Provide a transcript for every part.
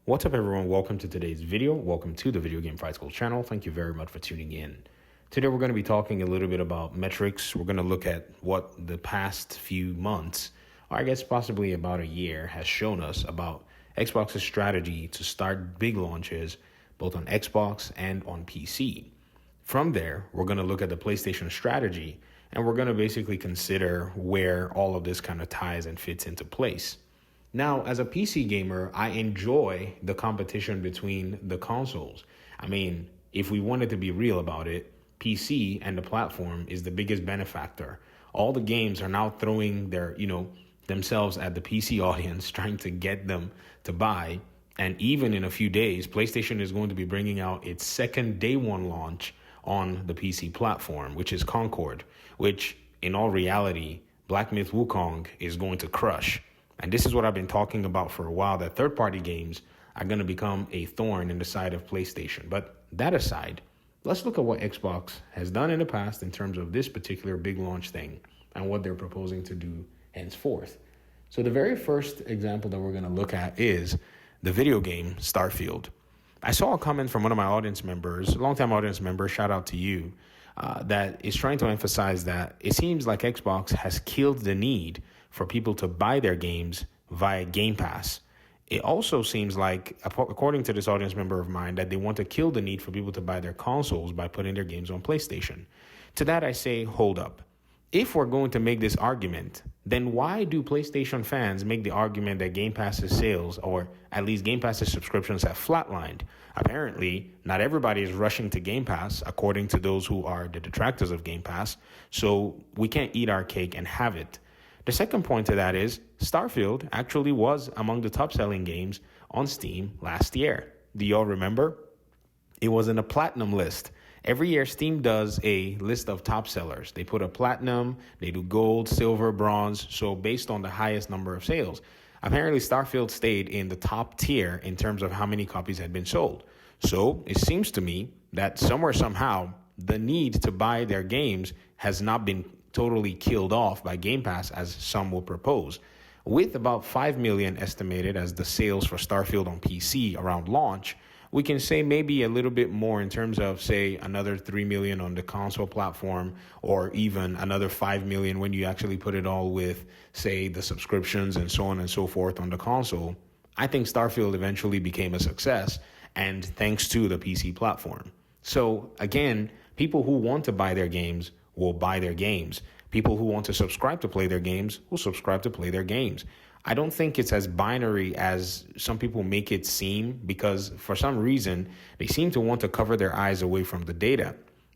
What's up, everyone? Welcome to today's video. Welcome to the Video Game Fight School channel. Thank you very much for tuning in. Today, we're going to be talking a little bit about metrics. We're going to look at what the past few months, or I guess possibly about a year, has shown us about Xbox's strategy to start big launches, both on Xbox and on PC. From there, we're going to look at the PlayStation strategy, and we're going to basically consider where all of this kind of ties and fits into place. Now, as a PC gamer, I enjoy the competition between the consoles. I mean, if we wanted to be real about it, PC and the platform is the biggest benefactor. All the games are now throwing themselves at the PC audience, trying to get them to buy. And even in a few days, PlayStation is going to be bringing out its second day one launch on the PC platform, which is Concord, which in all reality, Black Myth Wukong is going to crush. And this is what I've been talking about for a while, that third-party games are going to become a thorn in the side of PlayStation. But that aside, let's look at what Xbox has done in the past in terms of this particular big launch thing and what they're proposing to do henceforth. So the very first example that we're going to look at is the video game Starfield. I saw a comment from one of my audience members, a longtime audience member, shout out to you, that is trying to emphasize that it seems like Xbox has killed the need for people to buy their games via Game Pass. It also seems like, according to this audience member of mine, that they want to kill the need for people to buy their consoles by putting their games on PlayStation. To that, I say, hold up. If we're going to make this argument, then why do PlayStation fans make the argument that Game Pass's sales, or at least Game Pass's subscriptions, have flatlined? Apparently, not everybody is rushing to Game Pass, according to those who are the detractors of Game Pass, so we can't eat our cake and have it. The second point to that is Starfield actually was among the top-selling games on Steam last year. Do y'all remember? It was in a platinum list. Every year, Steam does a list of top sellers. They put a platinum, they do gold, silver, bronze, so based on the highest number of sales. Apparently, Starfield stayed in the top tier in terms of how many copies had been sold. So it seems to me that somewhere, somehow, the need to buy their games has not been totally killed off by Game Pass, as some will propose. With about 5 million estimated as the sales for Starfield on PC around launch, we can say maybe a little bit more in terms of, say, another 3 million on the console platform, or even another 5 million when you actually put it all with, say, the subscriptions and so on and so forth on the console. I think Starfield eventually became a success, and thanks to the PC platform. So again, people who want to buy their games will buy their games. People who want to subscribe to play their games will subscribe to play their games. I don't think it's as binary as some people make it seem, because for some reason, they seem to want to cover their eyes away from the data.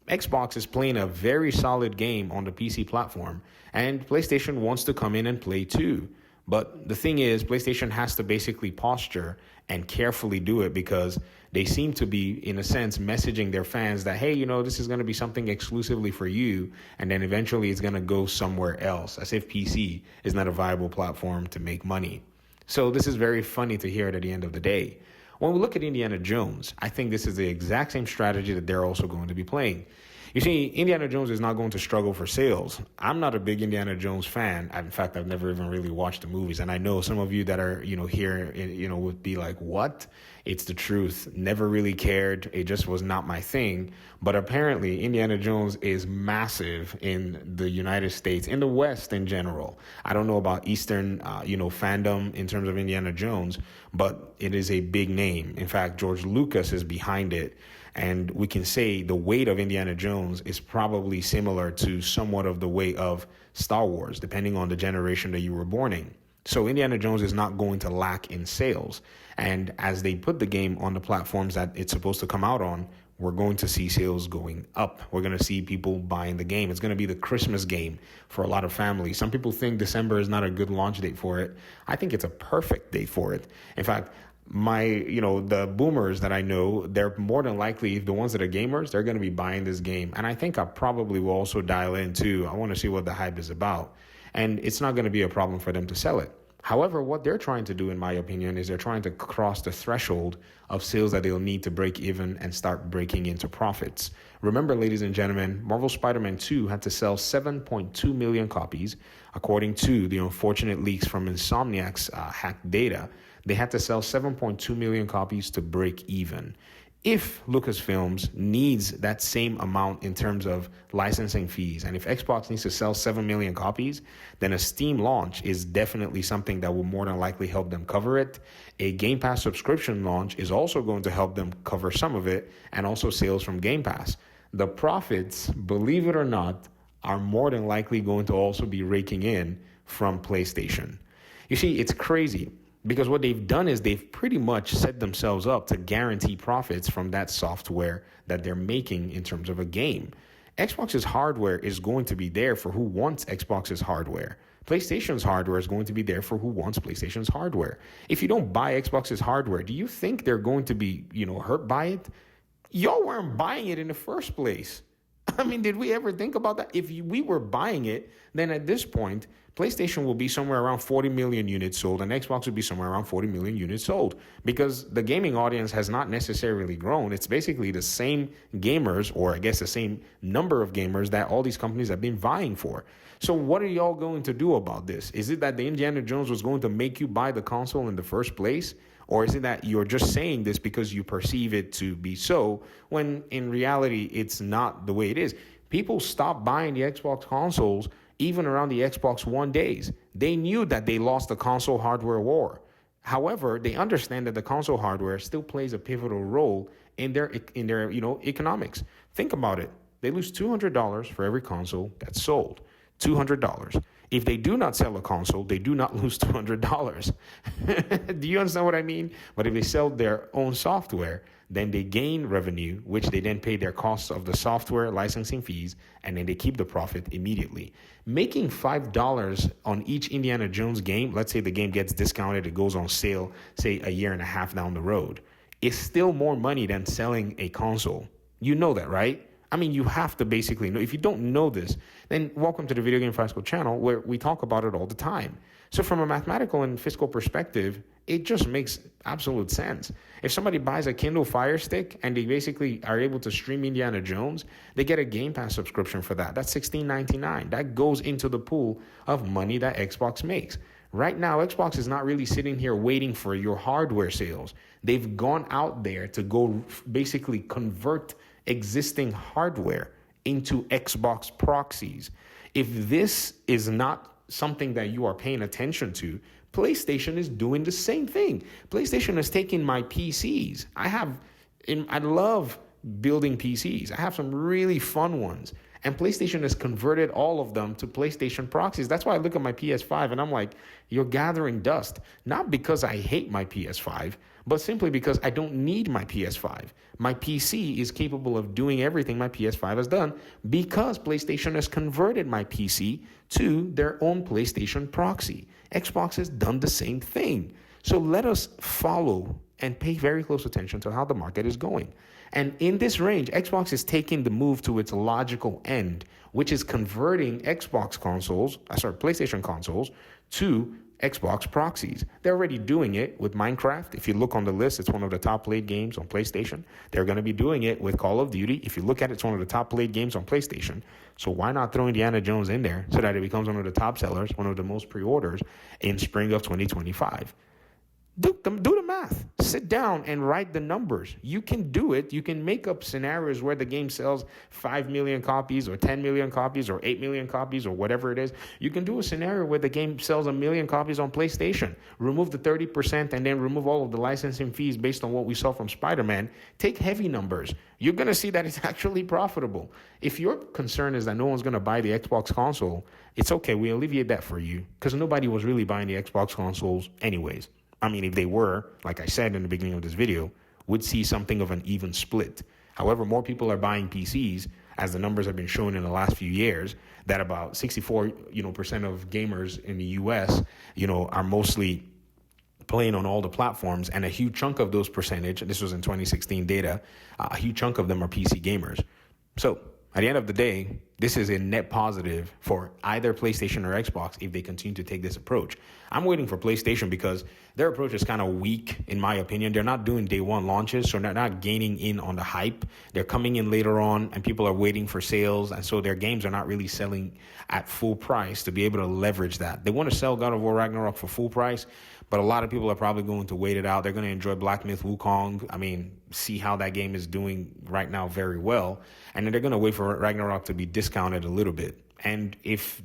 Xbox is playing a very solid game on the PC platform, and PlayStation wants to come in and play too. But the thing is, PlayStation has to basically posture and carefully do it, because they seem to be, in a sense, messaging their fans that, hey, this is going to be something exclusively for you, and then eventually it's going to go somewhere else, as if PC is not a viable platform to make money. So this is very funny to hear it at the end of the day. When we look at Indiana Jones, I think this is the exact same strategy that they're also going to be playing. You see, Indiana Jones is not going to struggle for sales. I'm not a big Indiana Jones fan. In fact, I've never even really watched the movies. And I know some of you that are, here, would be like, what? It's the truth. Never really cared. It just was not my thing. But apparently, Indiana Jones is massive in the United States, in the West in general. I don't know about Eastern, fandom in terms of Indiana Jones, but it is a big name. In fact, George Lucas is behind it. And we can say the weight of Indiana Jones is probably similar to somewhat of the weight of Star Wars, depending on the generation that you were born in. So Indiana Jones is not going to lack in sales. And as they put the game on the platforms that it's supposed to come out on, we're going to see sales going up. We're going to see people buying the game. It's going to be the Christmas game for a lot of families. Some people think December is not a good launch date for it. I think it's a perfect date for it. In fact, the boomers that I know, they're more than likely, the ones that are gamers, they're going to be buying this game. And I think I probably will also dial in too. I want to see what the hype is about. And it's not going to be a problem for them to sell it. However, what they're trying to do, in my opinion, is they're trying to cross the threshold of sales that they'll need to break even and start breaking into profits. Remember, ladies and gentlemen, Marvel Spider-Man 2 had to sell 7.2 million copies, according to the unfortunate leaks from Insomniac's hacked data. they had to sell 7.2 million copies to break even. If Lucasfilms needs that same amount in terms of licensing fees, and if Xbox needs to sell 7 million copies, then a Steam launch is definitely something that will more than likely help them cover it. A Game Pass subscription launch is also going to help them cover some of it, and also sales from Game Pass. The profits, believe it or not, are more than likely going to also be raking in from PlayStation. You see, it's crazy. Because what they've done is they've pretty much set themselves up to guarantee profits from that software that they're making in terms of a game. Xbox's hardware is going to be there for who wants Xbox's hardware. PlayStation's hardware is going to be there for who wants PlayStation's hardware. If you don't buy Xbox's hardware, do you think they're going to be, hurt by it? Y'all weren't buying it in the first place. I mean, did we ever think about that? If we were buying it, then at this point, PlayStation will be somewhere around 40 million units sold, and Xbox will be somewhere around 40 million units sold, because the gaming audience has not necessarily grown. It's basically the same gamers, or I guess the same number of gamers that all these companies have been vying for. So what are y'all going to do about this? Is it that the Indiana Jones was going to make you buy the console in the first place? Or is it that you're just saying this because you perceive it to be so, when in reality, it's not the way it is? People stopped buying the Xbox consoles even around the Xbox One days. They knew that they lost the console hardware war. However, they understand that the console hardware still plays a pivotal role in their economics. Think about it. They lose $200 for every console that's sold. $200. If they do not sell a console, they do not lose $200. Do you understand what I mean? But if they sell their own software, then they gain revenue, which they then pay their costs of the software licensing fees, and then they keep the profit immediately. Making $5 on each Indiana Jones game, let's say the game gets discounted, it goes on sale, say a year and a half down the road, is still more money than selling a console. You know that, right? I mean, you have to basically know. If you don't know this, then welcome to the Video Game Fight School channel, where we talk about it all the time. So from a mathematical and fiscal perspective, it just makes absolute sense. If somebody buys a Kindle Fire Stick and they basically are able to stream Indiana Jones, they get a Game Pass subscription for that. That's $16.99. That goes into the pool of money that Xbox makes. Right now, Xbox is not really sitting here waiting for your hardware sales. They've gone out there to go basically convert existing hardware into Xbox proxies. If this is not something that you are paying attention to, PlayStation is doing the same thing. PlayStation is taking my PCs. I love building PCs. I have some really fun ones. And PlayStation has converted all of them to PlayStation proxies. That's why I look at my PS5 and I'm like, you're gathering dust. Not because I hate my PS5, but simply because I don't need my PS5. My PC is capable of doing everything my PS5 has done because PlayStation has converted my PC to their own PlayStation proxy. Xbox has done the same thing. So let us follow and pay very close attention to how the market is going. And in this range, Xbox is taking the move to its logical end, which is converting PlayStation consoles to Xbox proxies. They're already doing it with Minecraft. If you look on the list, it's one of the top played games on PlayStation. They're going to be doing it with Call of Duty. If you look at it, it's one of the top played games on PlayStation. So why not throw Indiana Jones in there so that it becomes one of the top sellers, one of the most pre-orders in spring of 2025? Do the math. Sit down and write the numbers. You can do it. You can make up scenarios where the game sells 5 million copies or 10 million copies or 8 million copies or whatever it is. You can do a scenario where the game sells 1 million copies on PlayStation. Remove the 30% and then remove all of the licensing fees based on what we saw from Spider-Man. Take heavy numbers. You're going to see that it's actually profitable. If your concern is that no one's going to buy the Xbox console, it's okay. We alleviate that for you because nobody was really buying the Xbox consoles anyways. I mean, if they were, like I said in the beginning of this video, would see something of an even split. However, more people are buying PCs, as the numbers have been shown in the last few years, that about 64% of gamers in the US, are mostly playing on all the platforms, and a huge chunk of those percentage, this was in 2016 data, a huge chunk of them are PC gamers. So at the end of the day, this is a net positive for either PlayStation or Xbox if they continue to take this approach. I'm waiting for PlayStation because their approach is kind of weak, in my opinion. They're not doing day one launches, so they're not gaining in on the hype. They're coming in later on, and people are waiting for sales, and so their games are not really selling at full price to be able to leverage that. They want to sell God of War Ragnarok for full price, But a lot of people are probably going to wait it out. They're going to enjoy Black Myth Wukong. I mean, see how that game is doing right now very well. And then they're going to wait for Ragnarok to be discounted a little bit. And if,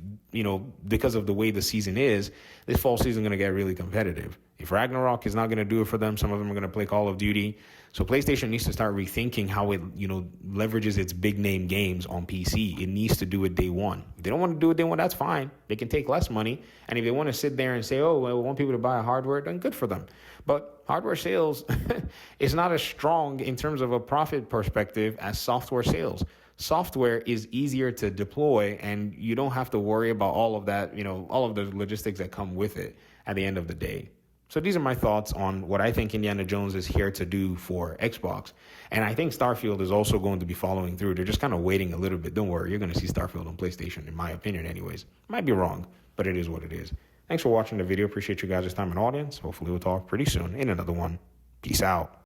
because of the way the season is, this fall season is going to get really competitive. If Ragnarok is not going to do it for them, some of them are going to play Call of Duty. So PlayStation needs to start rethinking how it, leverages its big name games on PC. It needs to do it day one. If they don't want to do it day one, that's fine. They can take less money. And if they want to sit there and say, oh, well, we want people to buy a hardware, then good for them. But hardware sales is not as strong in terms of a profit perspective as software sales. Software is easier to deploy, and you don't have to worry about all of that, all of the logistics that come with it at the end of the day. So these are my thoughts on what I think Indiana Jones is here to do for Xbox. And I think Starfield is also going to be following through. They're just kind of waiting a little bit. Don't worry, you're going to see Starfield on PlayStation, in my opinion anyways. Might be wrong, but it is what it is. Thanks for watching the video. Appreciate you guys' time and audience. Hopefully we'll talk pretty soon in another one. Peace out.